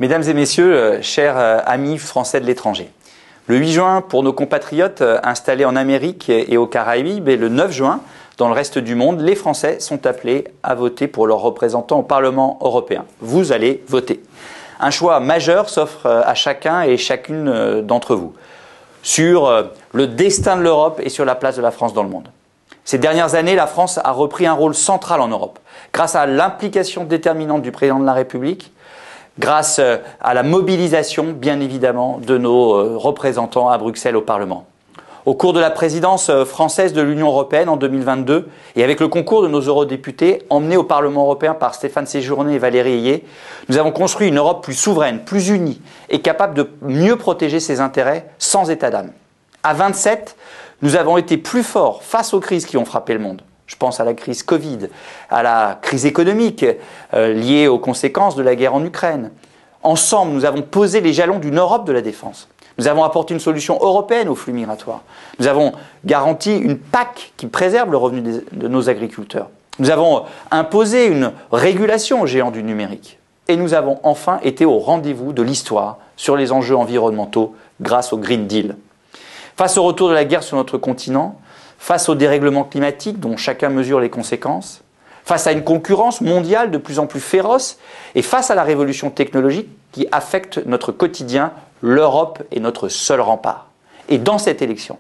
Mesdames et messieurs, chers amis français de l'étranger, le 8 juin, pour nos compatriotes installés en Amérique et aux Caraïbes, et le 9 juin, dans le reste du monde, les Français sont appelés à voter pour leurs représentants au Parlement européen. Vous allez voter. Un choix majeur s'offre à chacun et chacune d'entre vous sur le destin de l'Europe et sur la place de la France dans le monde. Ces dernières années, la France a repris un rôle central en Europe, grâce à l'implication déterminante du président de la République, grâce à la mobilisation, bien évidemment, de nos représentants à Bruxelles au Parlement. Au cours de la présidence française de l'Union européenne en 2022, et avec le concours de nos eurodéputés, emmenés au Parlement européen par Stéphane Séjourné et Valérie Ayé, nous avons construit une Europe plus souveraine, plus unie et capable de mieux protéger ses intérêts sans état d'âme. À 27, nous avons été plus forts face aux crises qui ont frappé le monde. Je pense à la crise Covid, à la crise économique liée aux conséquences de la guerre en Ukraine. Ensemble, nous avons posé les jalons d'une Europe de la défense. Nous avons apporté une solution européenne aux flux migratoires. Nous avons garanti une PAC qui préserve le revenu de nos agriculteurs. Nous avons imposé une régulation aux géants du numérique. Et nous avons enfin été au rendez-vous de l'histoire sur les enjeux environnementaux grâce au Green Deal. Face au retour de la guerre sur notre continent, face au dérèglement climatique dont chacun mesure les conséquences, face à une concurrence mondiale de plus en plus féroce et face à la révolution technologique qui affecte notre quotidien, l'Europe est notre seul rempart. Et dans cette élection,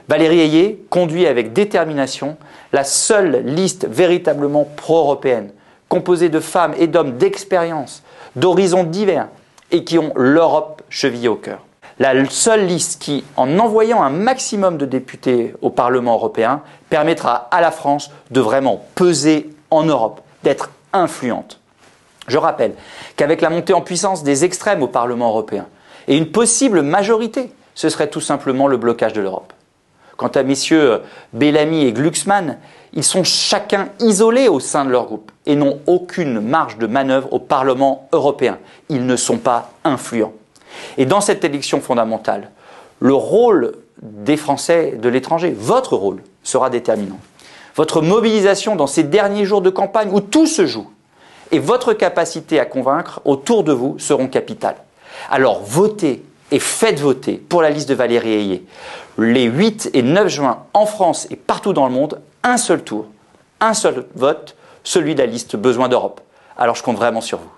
Valérie Ayé conduit avec détermination la seule liste véritablement pro-européenne, composée de femmes et d'hommes d'expérience, d'horizons divers et qui ont l'Europe chevillée au cœur. La seule liste qui, en envoyant un maximum de députés au Parlement européen, permettra à la France de vraiment peser en Europe, d'être influente. Je rappelle qu'avec la montée en puissance des extrêmes au Parlement européen et une possible majorité, ce serait tout simplement le blocage de l'Europe. Quant à messieurs Bellamy et Glucksmann, ils sont chacun isolés au sein de leur groupe et n'ont aucune marge de manœuvre au Parlement européen. Ils ne sont pas influents. Et dans cette élection fondamentale, le rôle des Français de l'étranger, votre rôle, sera déterminant. Votre mobilisation dans ces derniers jours de campagne où tout se joue et votre capacité à convaincre autour de vous seront capitales. Alors votez et faites voter pour la liste de Valérie Ayé. Les 8 et 9 juin en France et partout dans le monde, un seul tour, un seul vote, celui de la liste Besoin d'Europe. Alors je compte vraiment sur vous.